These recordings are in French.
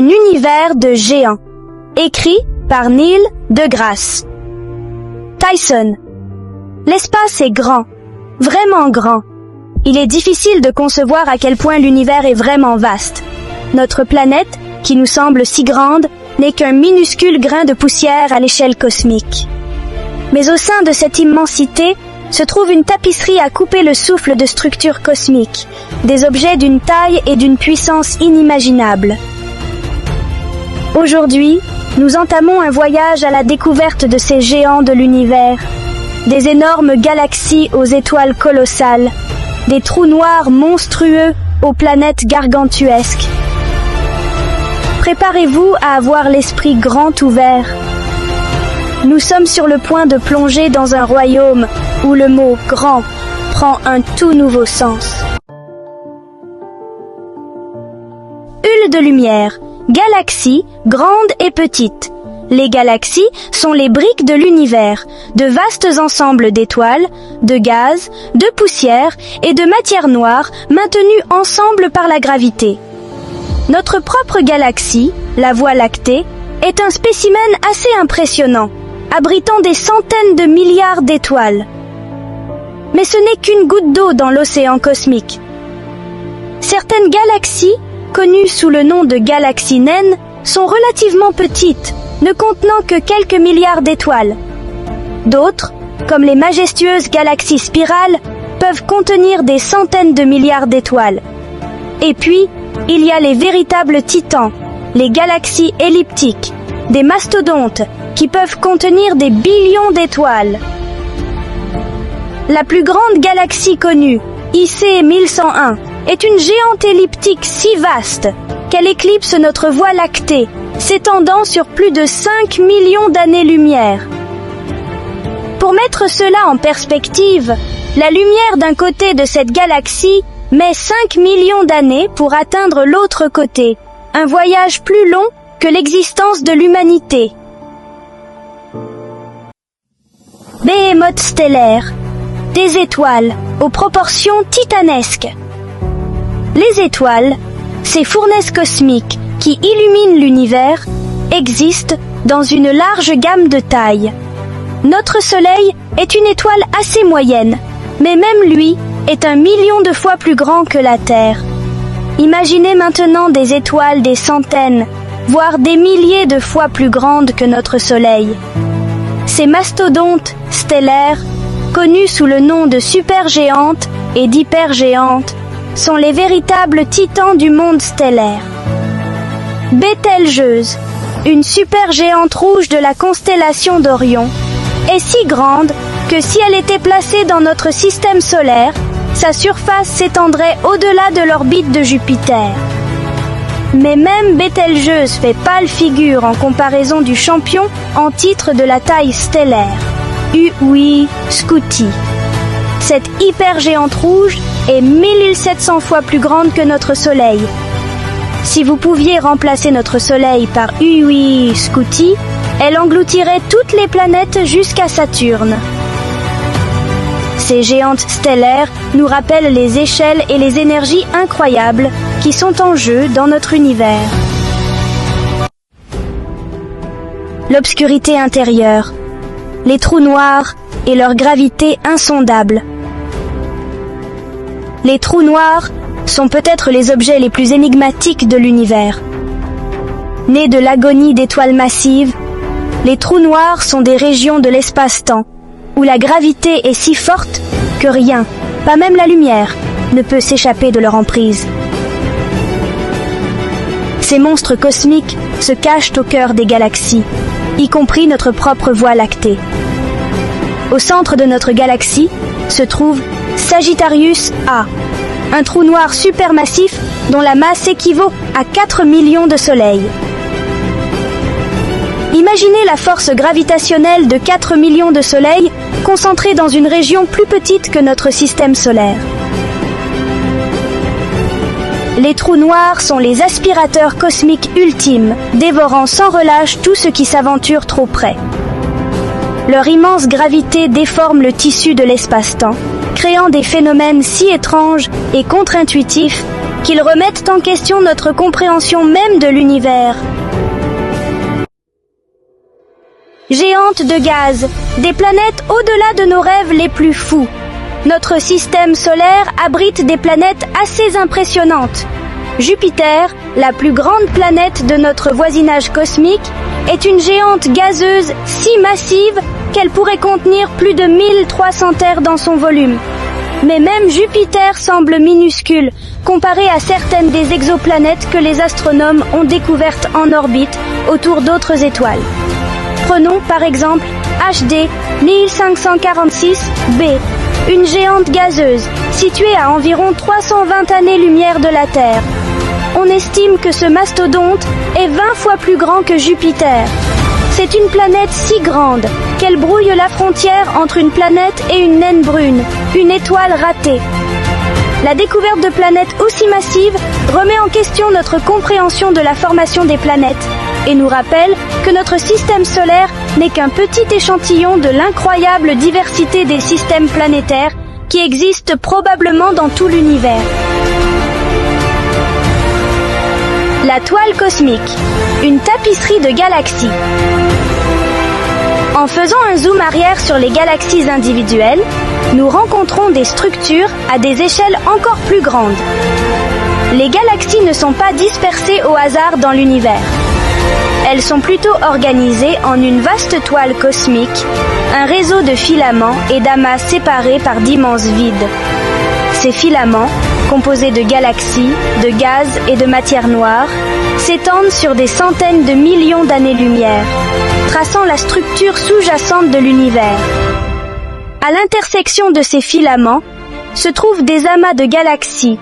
Un univers de géants. Écrit par Neil deGrasse Tyson. L'espace est grand, vraiment grand. Il est difficile de concevoir à quel point l'univers est vraiment vaste. Notre planète, qui nous semble si grande, n'est qu'un minuscule grain de poussière à l'échelle cosmique. Mais au sein de cette immensité se trouve une tapisserie à couper le souffle de structures cosmiques, des objets d'une taille et d'une puissance inimaginables. Aujourd'hui, nous entamons un voyage à la découverte de ces géants de l'univers, des énormes galaxies aux étoiles colossales, des trous noirs monstrueux aux planètes gargantuesques. Préparez-vous à avoir l'esprit grand ouvert. Nous sommes sur le point de plonger dans un royaume où le mot « grand » prend un tout nouveau sens. Hulle de lumière, galaxies grandes et petites. Les galaxies sont les briques de l'univers, de vastes ensembles d'étoiles, de gaz, de poussière et de matière noire maintenus ensemble par la gravité. Notre propre galaxie, la Voie lactée, est un spécimen assez impressionnant, abritant des centaines de milliards d'étoiles. Mais ce n'est qu'une goutte d'eau dans l'océan cosmique. Certaines galaxies, connues sous le nom de galaxies naines, sont relativement petites, ne contenant que quelques milliards d'étoiles. D'autres, comme les majestueuses galaxies spirales, peuvent contenir des centaines de milliards d'étoiles. Et puis, il y a les véritables titans, les galaxies elliptiques, des mastodontes qui peuvent contenir des billions d'étoiles. La plus grande galaxie connue, IC 1101, est une géante elliptique si vaste qu'elle éclipse notre Voie lactée, s'étendant sur plus de 5 millions d'années-lumière. Pour mettre cela en perspective, la lumière d'un côté de cette galaxie met 5 millions d'années pour atteindre l'autre côté, un voyage plus long que l'existence de l'humanité. Behémoths stellaires, des étoiles aux proportions titanesques. Les étoiles, ces fournaises cosmiques qui illuminent l'univers, existent dans une large gamme de tailles. Notre Soleil est une étoile assez moyenne, mais même lui est 1 million de fois plus grand que la Terre. Imaginez maintenant des étoiles des centaines, voire des milliers de fois plus grandes que notre Soleil. Ces mastodontes stellaires, connus sous le nom de supergéantes et d'hypergéantes, sont les véritables titans du monde stellaire. Bételgeuse, une supergéante rouge de la constellation d'Orion, est si grande que si elle était placée dans notre système solaire, sa surface s'étendrait au-delà de l'orbite de Jupiter. Mais même Bételgeuse fait pâle figure en comparaison du champion en titre de la taille stellaire, Uhuy-Scuti. Cette hypergéante rouge est 1700 fois plus grande que notre Soleil. Si vous pouviez remplacer notre Soleil par Uhuy-Scuti, elle engloutirait toutes les planètes jusqu'à Saturne. Ces géantes stellaires nous rappellent les échelles et les énergies incroyables qui sont en jeu dans notre univers. L'obscurité intérieure, les trous noirs et leur gravité insondable. Les trous noirs sont peut-être les objets les plus énigmatiques de l'univers. Nés de l'agonie d'étoiles massives, les trous noirs sont des régions de l'espace-temps où la gravité est si forte que rien, pas même la lumière, ne peut s'échapper de leur emprise. Ces monstres cosmiques se cachent au cœur des galaxies, y compris notre propre Voie lactée. Au centre de notre galaxie se trouve Sagittarius A, un trou noir supermassif dont la masse équivaut à 4 millions de soleils. Imaginez la force gravitationnelle de 4 millions de soleils concentrés dans une région plus petite que notre système solaire. Les trous noirs sont les aspirateurs cosmiques ultimes, dévorant sans relâche tout ce qui s'aventure trop près. Leur immense gravité déforme le tissu de l'espace-temps, créant des phénomènes si étranges et contre-intuitifs qu'ils remettent en question notre compréhension même de l'univers. Géantes de gaz, des planètes au-delà de nos rêves les plus fous. Notre système solaire abrite des planètes assez impressionnantes. Jupiter, la plus grande planète de notre voisinage cosmique, est une géante gazeuse si massive qu'elle pourrait contenir plus de 1300 terres dans son volume. Mais même Jupiter semble minuscule, comparé à certaines des exoplanètes que les astronomes ont découvertes en orbite autour d'autres étoiles. Prenons par exemple HD 1546b, une géante gazeuse située à environ 320 années-lumière de la Terre. On estime que ce mastodonte est 20 fois plus grand que Jupiter. C'est une planète si grande qu'elle brouille la frontière entre une planète et une naine brune, une étoile ratée. La découverte de planètes aussi massives remet en question notre compréhension de la formation des planètes et nous rappelle que notre système solaire n'est qu'un petit échantillon de l'incroyable diversité des systèmes planétaires qui existent probablement dans tout l'univers. La toile cosmique, une tapisserie de galaxies. En faisant un zoom arrière sur les galaxies individuelles, nous rencontrons des structures à des échelles encore plus grandes. Les galaxies ne sont pas dispersées au hasard dans l'univers. Elles sont plutôt organisées en une vaste toile cosmique, un réseau de filaments et d'amas séparés par d'immenses vides. Ces filaments, composés de galaxies, de gaz et de matière noire, s'étendent sur des centaines de millions d'années-lumière, traçant la structure sous-jacente de l'univers. À l'intersection de ces filaments se trouvent des amas de galaxies,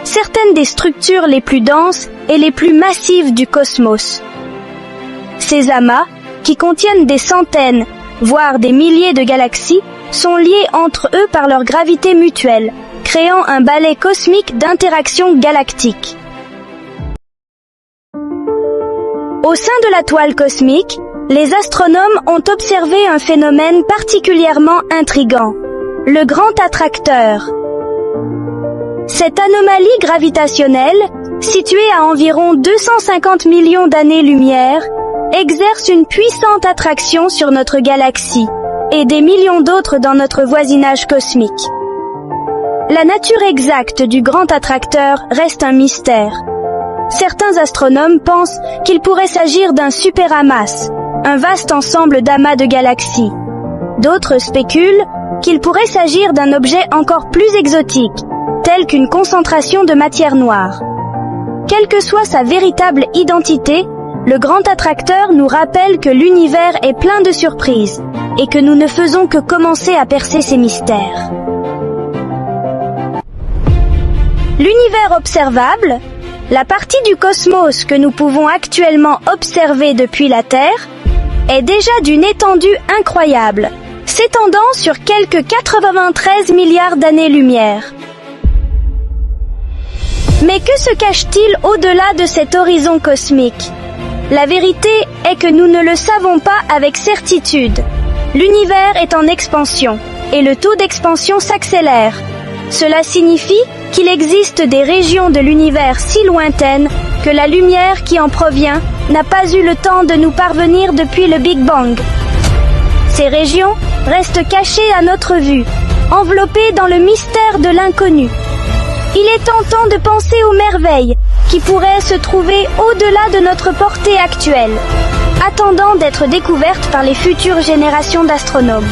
certaines des structures les plus denses et les plus massives du cosmos. Ces amas, qui contiennent des centaines, voire des milliers de galaxies, sont liés entre eux par leur gravité mutuelle, créant un ballet cosmique d'interactions galactiques. Au sein de la toile cosmique, les astronomes ont observé un phénomène particulièrement intrigant, le grand attracteur. Cette anomalie gravitationnelle, située à environ 250 millions d'années-lumière, exerce une puissante attraction sur notre galaxie et des millions d'autres dans notre voisinage cosmique. La nature exacte du grand attracteur reste un mystère. Certains astronomes pensent qu'il pourrait s'agir d'un superamas, un vaste ensemble d'amas de galaxies. D'autres spéculent qu'il pourrait s'agir d'un objet encore plus exotique, tel qu'une concentration de matière noire. Quelle que soit sa véritable identité, le grand attracteur nous rappelle que l'univers est plein de surprises et que nous ne faisons que commencer à percer ses mystères. L'univers observable, la partie du cosmos que nous pouvons actuellement observer depuis la Terre, est déjà d'une étendue incroyable, s'étendant sur quelques 93 milliards d'années-lumière. Mais que se cache-t-il au-delà de cet horizon cosmique ? La vérité est que nous ne le savons pas avec certitude. L'univers est en expansion, et le taux d'expansion s'accélère. Cela signifie qu'il existe des régions de l'univers si lointaines que la lumière qui en provient n'a pas eu le temps de nous parvenir depuis le Big Bang. Ces régions restent cachées à notre vue, enveloppées dans le mystère de l'inconnu. Il est tentant de penser aux merveilles qui pourraient se trouver au-delà de notre portée actuelle, attendant d'être découvertes par les futures générations d'astronomes.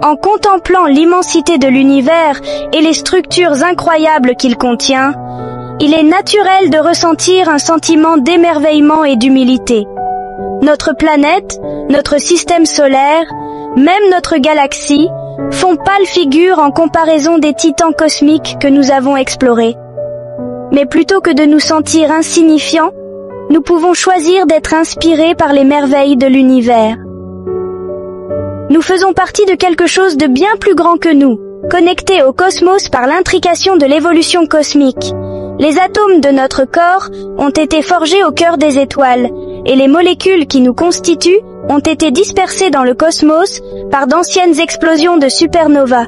En contemplant l'immensité de l'univers et les structures incroyables qu'il contient, il est naturel de ressentir un sentiment d'émerveillement et d'humilité. Notre planète, notre système solaire, même notre galaxie, font pâle figure en comparaison des titans cosmiques que nous avons explorés. Mais plutôt que de nous sentir insignifiants, nous pouvons choisir d'être inspirés par les merveilles de l'univers. Nous faisons partie de quelque chose de bien plus grand que nous, connectés au cosmos par l'intrication de l'évolution cosmique. Les atomes de notre corps ont été forgés au cœur des étoiles, et les molécules qui nous constituent ont été dispersées dans le cosmos par d'anciennes explosions de supernovas.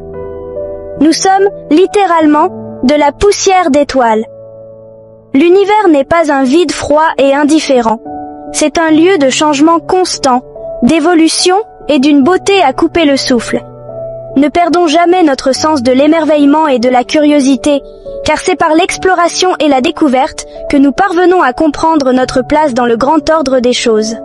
Nous sommes, littéralement, de la poussière d'étoiles. L'univers n'est pas un vide froid et indifférent. C'est un lieu de changement constant, d'évolution et d'une beauté à couper le souffle. Ne perdons jamais notre sens de l'émerveillement et de la curiosité, car c'est par l'exploration et la découverte que nous parvenons à comprendre notre place dans le grand ordre des choses.